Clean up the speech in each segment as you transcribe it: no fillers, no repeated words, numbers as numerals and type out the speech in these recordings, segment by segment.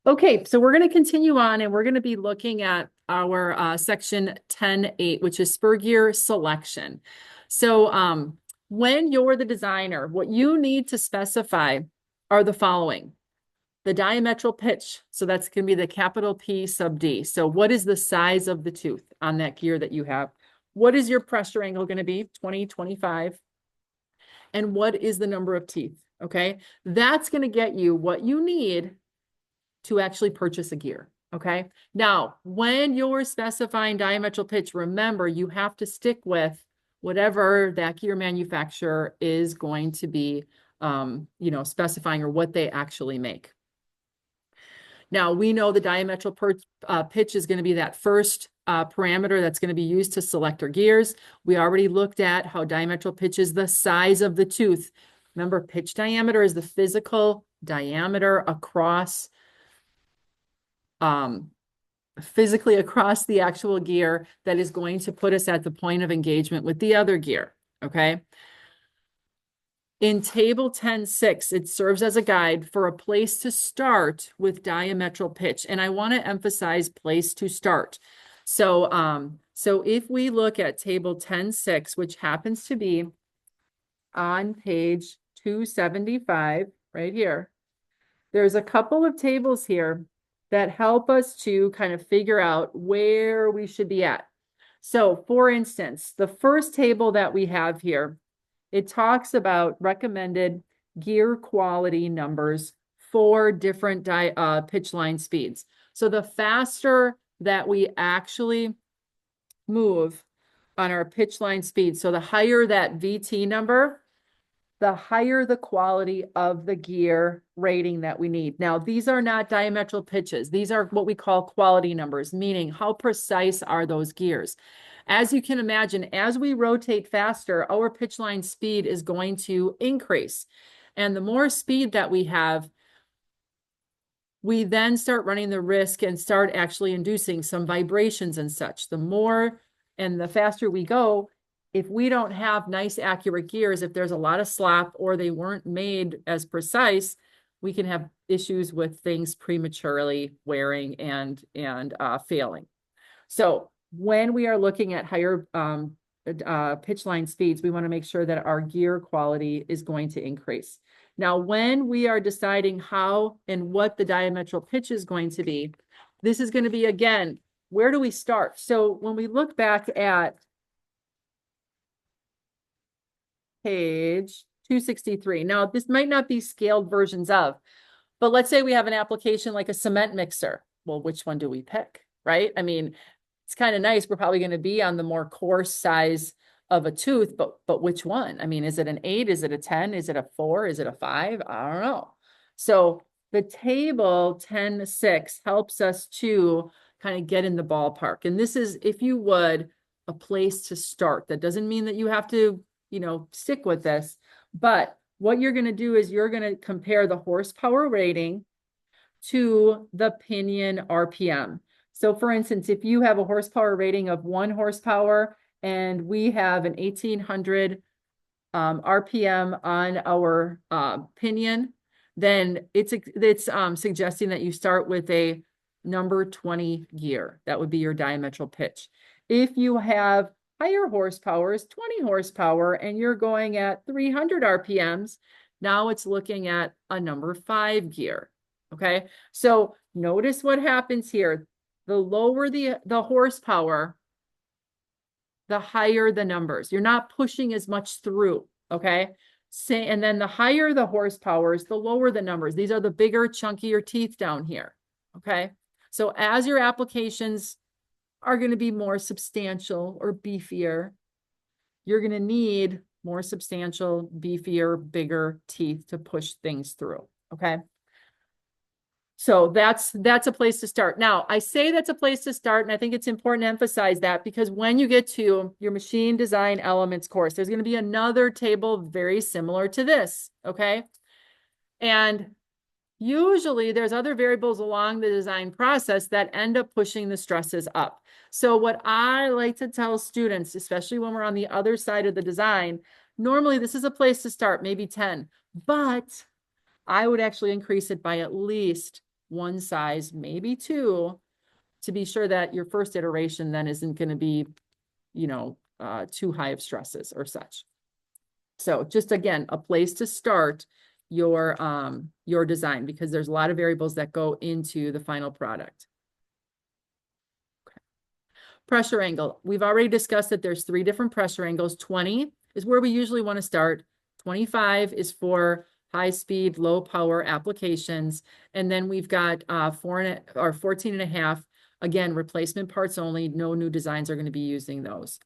Okay, so we're going to continue on and we're going to be looking at our section 10.8, which is spur gear selection. So when you're the designer, what you need to specify are the following. The diametral pitch, so that's going to be the capital P sub D. So what is the size of the tooth on that gear that you have? What is your pressure angle going to be? 20, 25. And what is the number of teeth? Okay, that's going to get you what you need to actually purchase a gear. Okay. Now, when you're specifying diametral pitch, remember you have to stick with whatever that gear manufacturer is going to be, specifying or what they actually make. Now, we know the diametral pitch is going to be that first parameter that's going to be used to select our gears. We already looked at how diametral pitch is the size of the tooth. Remember, pitch diameter is the physical diameter across physically across the actual gear that is going to put us at the point of engagement with the other gear, okay? In table 10.6, it serves as a guide for a place to start with diametral pitch. And I want to emphasize place to start. So, so if we look at table 10.6, which happens to be on page 275, right here, there's a couple of tables here that help us to kind of figure out where we should be at. So for instance, the first table that we have here, it talks about recommended gear quality numbers for different pitch line speeds. So the faster that we actually move on our pitch line speed, so the higher that VT number, the higher the quality of the gear rating that we need. Now, these are not diametral pitches. These are what we call quality numbers, meaning how precise are those gears. As you can imagine, as we rotate faster, our pitch line speed is going to increase. And the more speed that we have, we then start running the risk and start actually inducing some vibrations and such. The more and the faster we go, if we don't have nice, accurate gears, if there's a lot of slop or they weren't made as precise, we can have issues with things prematurely wearing and failing. So when we are looking at higher pitch line speeds, we want to make sure that our gear quality is going to increase. Now, when we are deciding how and what the diametral pitch is going to be, this is going to be, again, where do we start? So when we look back at page 263. Now, this might not be scaled versions of, but let's say we have an application like a cement mixer. Well, which one do we pick, right? I mean, it's kind of nice. We're probably going to be on the more coarse size of a tooth, but which one? I mean, is it an 8? Is it a 10? Is it a 4? Is it a 5? I don't know. So the table 10.6 helps us to kind of get in the ballpark. And this is, if you would, a place to start. That doesn't mean that you have to stick with this, but what you're going to do is you're going to compare the horsepower rating to the pinion RPM. So for instance, if you have a horsepower rating of 1 horsepower and we have an 1800 RPM on our pinion, then it's suggesting that you start with a number 20 gear. That would be your diametral pitch. If you have higher horsepower is 20 horsepower and you're going at 300 RPMs, now it's looking at a number 5 gear. Okay, so notice what happens here. The lower the horsepower, the higher the numbers. You're not pushing as much through. Okay, and then the higher the horsepowers, the lower the numbers. These are the bigger, chunkier teeth down here. Okay, so as your applications are going to be more substantial or beefier, you're going to need more substantial, beefier, bigger teeth to push things through. Okay. So that's a place to start. Now, I say that's a place to start, and I think it's important to emphasize that because when you get to your machine design elements course, there's going to be another table very similar to this. Okay. And usually there's other variables along the design process that end up pushing the stresses up. So what I like to tell students, especially when we're on the other side of the design, normally this is a place to start, maybe 10, but I would actually increase it by at least one size, maybe two, to be sure that your first iteration then isn't going to be, you know, too high of stresses or such. So just again, a place to start your design, because there's a lot of variables that go into the final product. Okay. Pressure angle. We've already discussed that there's 3 different pressure angles. 20 is where we usually want to start. 25 is for high speed, low power applications. And then we've got 14.5. Again, replacement parts only. No new designs are going to be using those.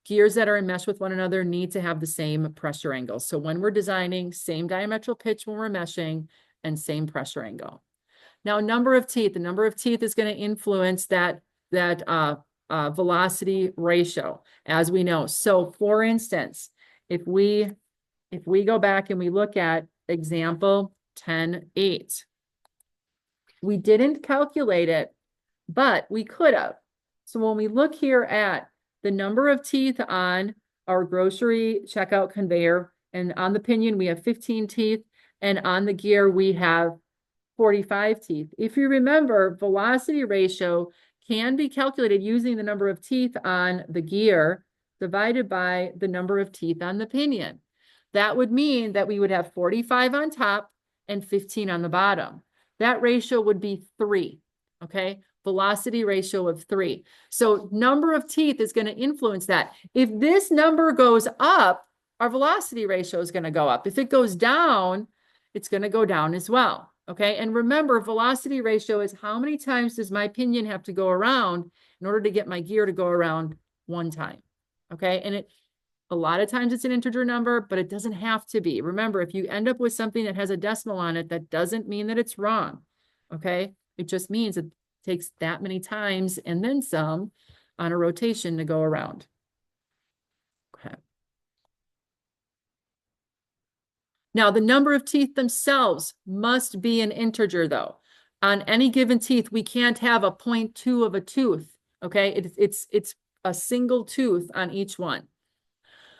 Gears that are in mesh with one another need to have the same pressure angle. So when we're designing, same diametral pitch when we're meshing, and same pressure angle. Now, number of teeth. The number of teeth is going to influence that velocity ratio, as we know. So for instance, if we go back and we look at example 10.8, we didn't calculate it, but we could have. So when we look here at the number of teeth on our grocery checkout conveyor, and on the pinion, we have 15 teeth, and on the gear, we have 45 teeth. If you remember, velocity ratio can be calculated using the number of teeth on the gear divided by the number of teeth on the pinion. That would mean that we would have 45 on top and 15 on the bottom. That ratio would be 3, okay? Velocity ratio of 3. So number of teeth is going to influence that. If this number goes up, our velocity ratio is going to go up. If it goes down, it's going to go down as well. Okay. And remember, velocity ratio is how many times does my pinion have to go around in order to get my gear to go around one time. Okay. And a lot of times it's an integer number, but it doesn't have to be. Remember, if you end up with something that has a decimal on it, that doesn't mean that it's wrong. Okay. It just means it takes that many times and then some on a rotation to go around. Okay. Now, the number of teeth themselves must be an integer, though. On any given teeth, we can't have a 0.2 of a tooth, okay? It's a single tooth on each one.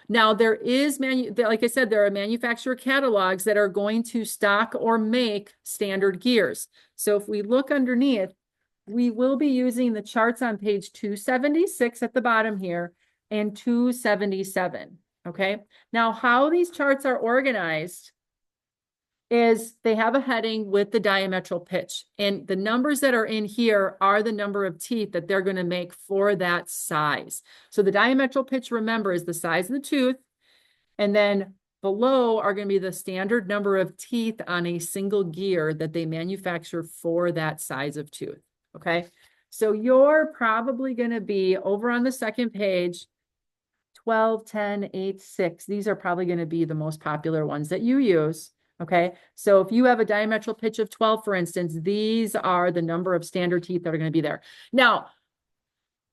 Now, there is, like I said, there are manufacturer catalogs that are going to stock or make standard gears. So if we look underneath, we will be using the charts on page 276 at the bottom here and 277. Okay. Now, how these charts are organized is they have a heading with the diametral pitch, and the numbers that are in here are the number of teeth that they're going to make for that size. So the diametral pitch, remember, is the size of the tooth, and then below are going to be the standard number of teeth on a single gear that they manufacture for that size of tooth. Okay. So you're probably going to be over on the second page, 12, 10, 8, 6. These are probably going to be the most popular ones that you use. Okay. So if you have a diametral pitch of 12, for instance, these are the number of standard teeth that are going to be there. Now,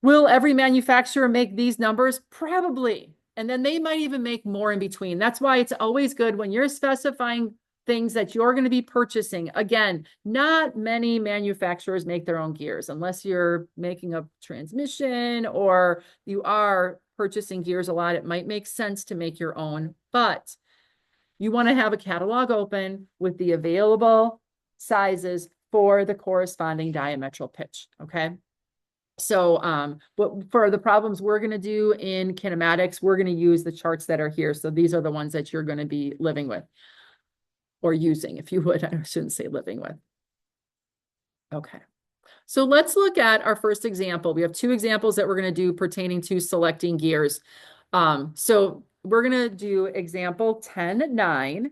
will every manufacturer make these numbers? Probably. And then they might even make more in between. That's why it's always good when you're specifying things that you're going to be purchasing. Again, not many manufacturers make their own gears unless you're making a transmission or you are purchasing gears a lot. It might make sense to make your own, but you want to have a catalog open with the available sizes for the corresponding diametral pitch. Okay. So, but for the problems we're going to do in kinematics, we're going to use the charts that are here. So these are the ones that you're going to be living with or using, if you would. I shouldn't say living with. Okay. So let's look at our first example. We have 2 examples that we're going to do pertaining to selecting gears. So we're going to do example 10.9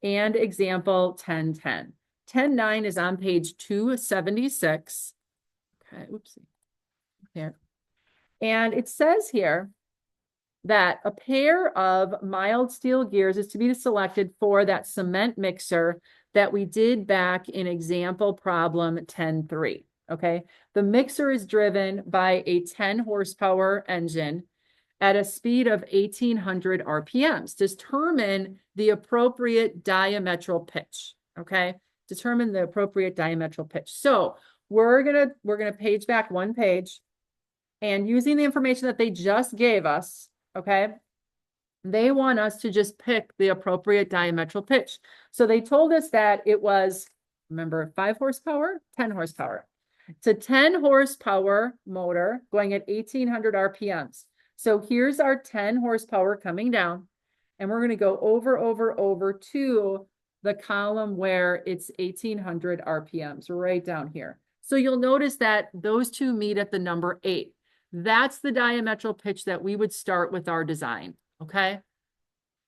and example 10.10. 10.9 is on page 276. Okay, oopsie. Here. And it says here that a pair of mild steel gears is to be selected for that cement mixer that we did back in example problem 10.3. Okay, the mixer is driven by a 10 horsepower engine at a speed of 1800 RPMs. Determine the appropriate diametral pitch. Okay, determine the appropriate diametral pitch. So we're gonna page back one page, and using the information that they just gave us, okay, they want us to just pick the appropriate diametral pitch. So they told us that it was Remember, 5 horsepower, 10 horsepower. It's a 10 horsepower motor going at 1800 RPMs. So here's our 10 horsepower coming down, and we're going to go over to the column where it's 1800 RPMs right down here. So you'll notice that those two meet at the number 8. That's the diametral pitch that we would start with our design, okay?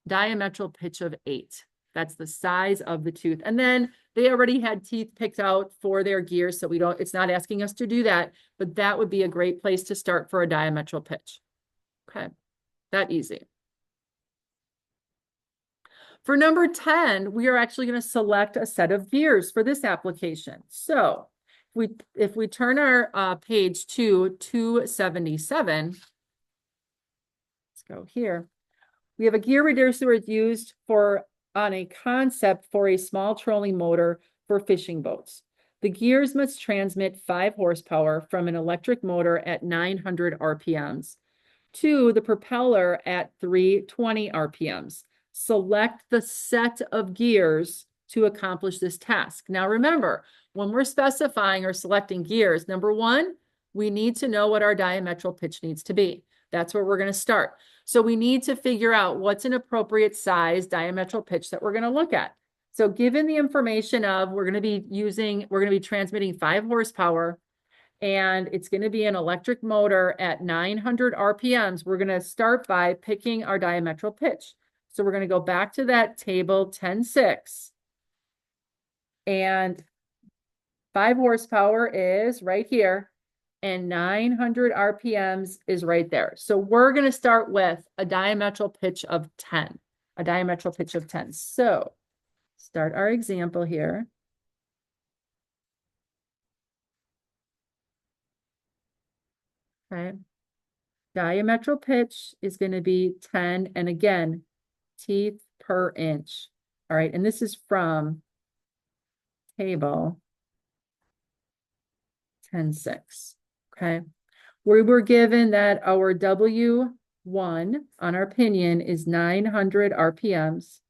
Diametral pitch of 8. That's the size of the tooth. And then they already had teeth picked out for their gears, so it's not asking us to do that, but that would be a great place to start for a diametral pitch. Okay, that easy. For number 10, we are actually going to select a set of gears for this application. So if we turn our page to 277, let's go here. We have a gear reducer used on a concept for a small trolling motor for fishing boats. The gears must transmit 5 horsepower from an electric motor at 900 RPMs to the propeller at 320 RPMs. Select the set of gears to accomplish this task. Now remember, when we're specifying or selecting gears, number 1, we need to know what our diametral pitch needs to be. That's where we're going to start. So we need to figure out what's an appropriate size diametral pitch that we're going to look at. So given the information of we're going to be transmitting 5 horsepower, and it's going to be an electric motor at 900 RPMs, we're going to start by picking our diametral pitch. So we're going to go back to that table 10.6, and 5 horsepower is right here, and 900 RPMs is right there. So we're going to start with a diametral pitch of 10, a diametral pitch of 10. So start our example here. Okay. Diametral pitch is going to be 10, and again, teeth per inch. All right, and this is from table 10.6. Okay. We were given that our W1 on our pinion is 900 RPMs.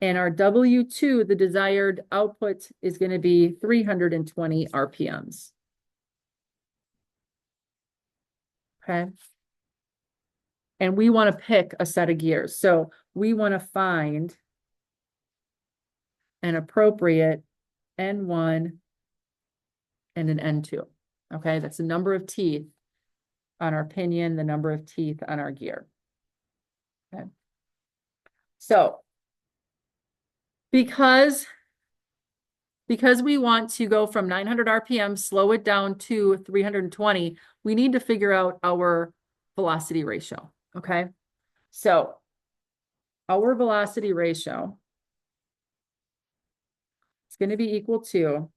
And our W2, the desired output, is going to be 320 RPMs. Okay. And we want to pick a set of gears. So we want to find an appropriate N1 and an N2. Okay, that's the number of teeth on our pinion, the number of teeth on our gear. Okay. So because we want to go from 900 RPM, slow it down to 320, we need to figure out our velocity ratio. Okay. So our velocity ratio is going to be equal to,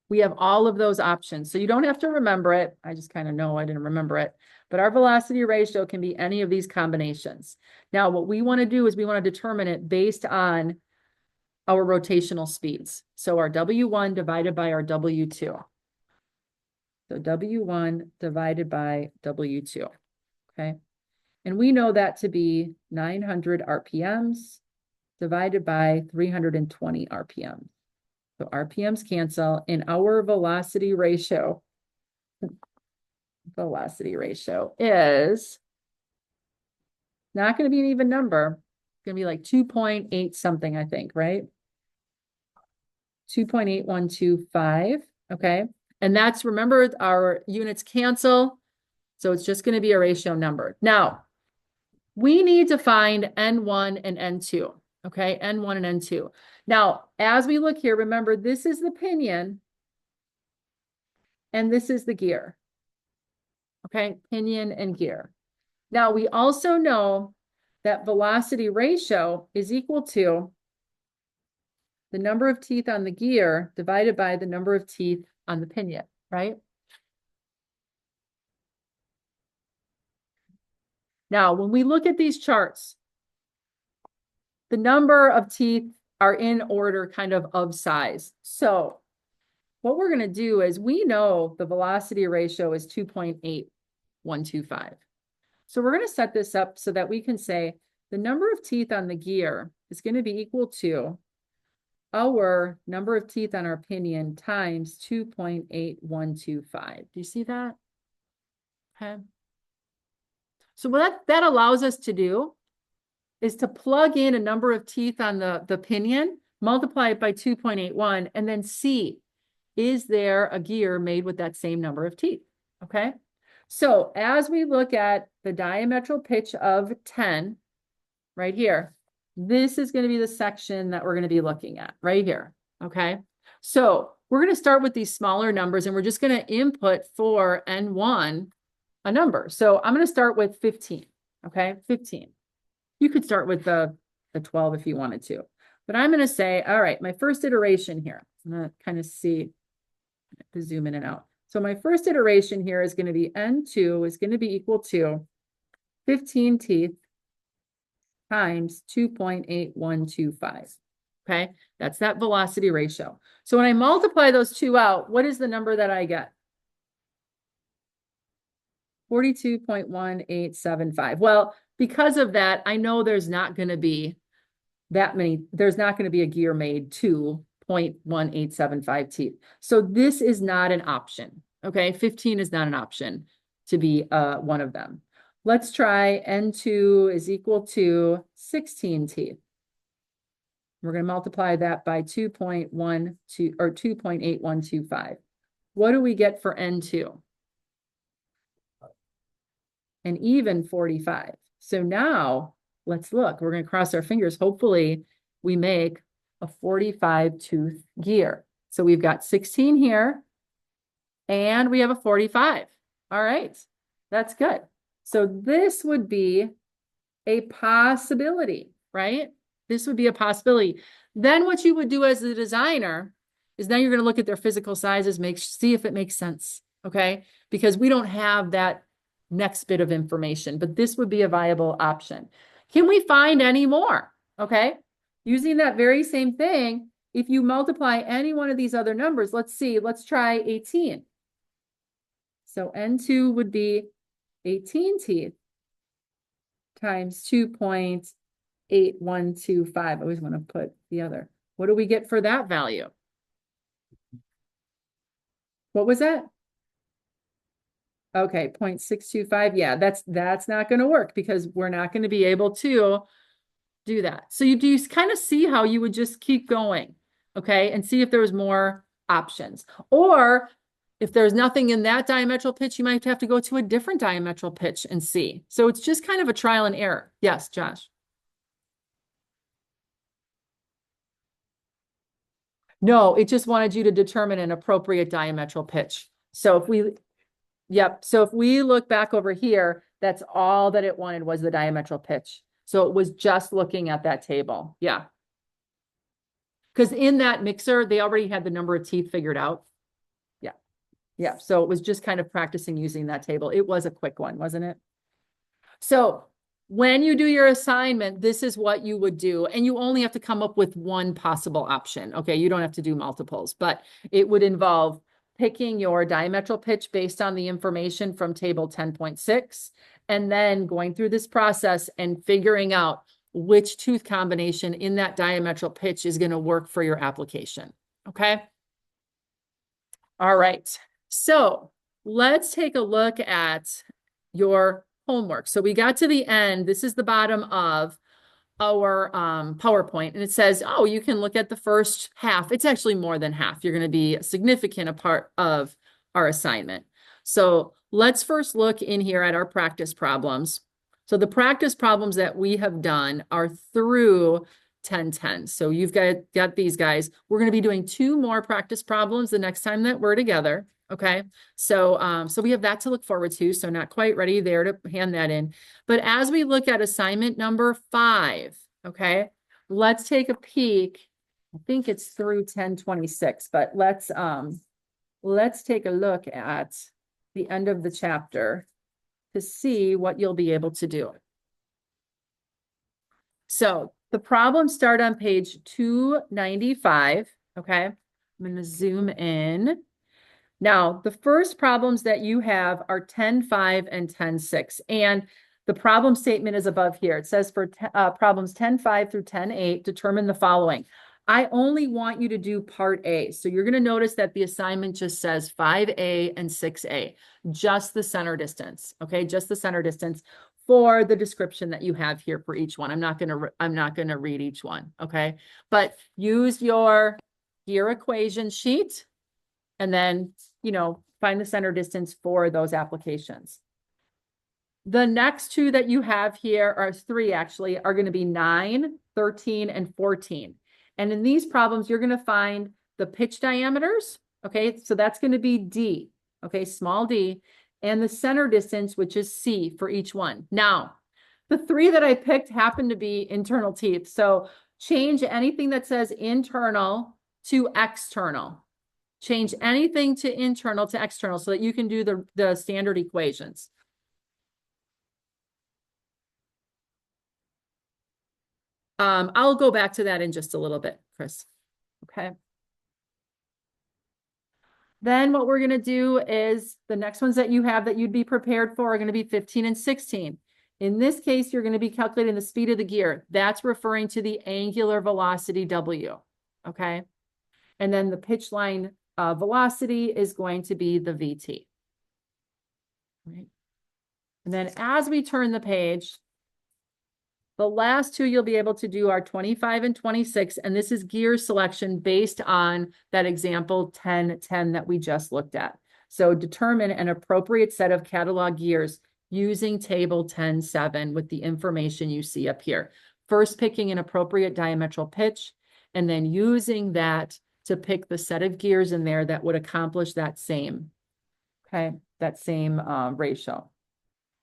we have all of those options. So you don't have to remember it. I just kind of know I didn't remember it. But our velocity ratio can be any of these combinations. Now, what we want to do is we want to determine it based on our rotational speeds. So our W1 divided by our W2. So W1 divided by W2. Okay. And we know that to be 900 RPMs divided by 320 RPMs. So RPMs cancel, and our velocity ratio is not going to be an even number. It's going to be like 2.8 something, I think, right? 2.8125, okay? And that's, remember, our units cancel, so it's just going to be a ratio number. Now, we need to find N1 and N2, okay? N1 and N2. Now, as we look here, remember, this is the pinion, and this is the gear, okay? Pinion and gear. Now, we also know that velocity ratio is equal to the number of teeth on the gear divided by the number of teeth on the pinion, right? Now, when we look at these charts, the number of teeth are in order kind of size. So what we're going to do is, we know the velocity ratio is 2.8125. So we're going to set this up so that we can say the number of teeth on the gear is going to be equal to our number of teeth on our pinion times 2.8125. Do you see that? Okay. So what that allows us to do is to plug in a number of teeth on the pinion, multiply it by 2.81, and then see, is there a gear made with that same number of teeth? Okay. So as we look at the diametral pitch of 10, right here, this is going to be the section that we're going to be looking at right here. Okay. So we're going to start with these smaller numbers and we're just going to input for N1 a number. So I'm going to start with 15. Okay. 15. You could start with the 12 if you wanted to, but I'm going to say, all right, my first iteration here, I'm going to kind of see, to zoom in and out. So my first iteration here is going to be N2 is going to be equal to 15 teeth times 2.8125. Okay, that's that velocity ratio. So when I multiply those two out, what is the number that I get? 42.1875. Well, because of that, I know there's not going to be that many, there's not going to be a gear made 2.1875 teeth. So this is not an option. Okay, 15 is not an option to be one of them. Let's try N2 is equal to 16 teeth. We're going to multiply that by 2.12 or 2.8125. What do we get for N2? An even 45. So now let's look. We're going to cross our fingers. Hopefully we make a 45 tooth gear. So we've got 16 here and we have a 45. All right, that's good. So this would be a possibility, right? This would be a possibility. Then what you would do as a designer is now you're going to look at their physical sizes, see if it makes sense, okay? Because we don't have that next bit of information, but this would be a viable option. Can we find any more? Okay, using that very same thing, if you multiply any one of these other numbers, let's see, let's try 18. So N2 would be 18 teeth times 2.8125. I always want to put the other. What do we get for that value? What was that? Okay, 0.625. Yeah, that's not going to work because we're not going to be able to do that. So you do kind of see how you would just keep going, okay, and see if there was more options. Or if there's nothing in that diametral pitch, you might have to go to a different diametral pitch and see. So it's just kind of a trial and error. Yes, Josh. No, it just wanted you to determine an appropriate diametral pitch. So if we, yep. So if we look back over here, that's all that it wanted was the diametral pitch. So it was just looking at that table. Yeah. Because in that mixer, they already had the number of teeth figured out. Yeah. Yeah. So it was just kind of practicing using that table. It was a quick one, wasn't it? So when you do your assignment, this is what you would do. And you only have to come up with one possible option. Okay. You don't have to do multiples, but it would involve picking your diametral pitch based on the information from table 10.6, and then going through this process and figuring out which tooth combination in that diametral pitch is going to work for your application. Okay. All right. So let's take a look at your homework. So we got to the end. This is the bottom of our PowerPoint, and it says, oh, you can look at the first half. It's actually more than half. You're going to be a significant part of our assignment. So let's first look in here at our practice problems. So the practice problems that we have done are through 1010. So you've got these guys. We're going to be doing 2 more practice problems the next time that we're together. Okay. So, so we have that to look forward to. So not quite ready there to hand that in. But as we look at assignment number 5, okay, let's take a peek. I think it's through 1026, but let's take a look at the end of the chapter to see what you'll be able to do. So the problems start on page 295. Okay. I'm going to zoom in. Now, the first problems that you have are 10.5 and 10.6, and the problem statement is above here. It says for problems 10.5 through 10.8, determine the following. I only want you to do part A. So you're going to notice that the assignment just says 5A and 6A, just the center distance. Okay, just the center distance for the description that you have here for each one. I'm not going to read each one. Okay, but use your gear equation sheet and then, find the center distance for those applications. The next two that you have here, or three actually, are going to be 9, 13, and 14. And in these problems, you're going to find the pitch diameters. Okay, so that's going to be D, okay, small d, and the center distance, which is C for each one. Now, the three that I picked happen to be internal teeth. So change anything that says internal to external. Change anything to internal to external so that you can do the standard equations. I'll go back to that in just a little bit, Chris. Okay. Then what we're going to do is the next ones that you have that you'd be prepared for are going to be 15 and 16. In this case, you're going to be calculating the speed of the gear. That's referring to the angular velocity W. Okay. And then the pitch line velocity is going to be the VT. Right. And then as we turn the page, the last two you'll be able to do are 25 and 26, and this is gear selection based on that example 10-10 that we just looked at. So determine an appropriate set of catalog gears using table 10-7 with the information you see up here. First, picking an appropriate diametral pitch, and then using that to pick the set of gears in there that would accomplish that same, okay, that same ratio.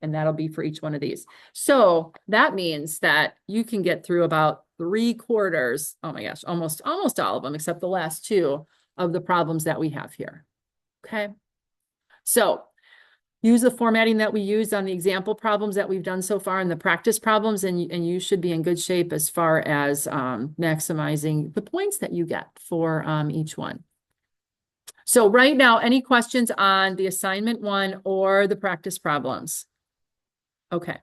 And that'll be for each one of these. So that means that you can get through about 3/4, oh my gosh, almost all of them, except the last two of the problems that we have here. Okay. So use the formatting that we used on the example problems that we've done so far and the practice problems, and you should be in good shape as far as maximizing the points that you get for each one. So right now, any questions on the assignment 1 or the practice problems? Okay,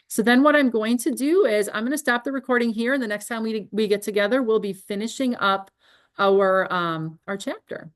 so then what I'm going to do is I'm going to stop the recording here, and the next time we get together, we'll be finishing up our chapter.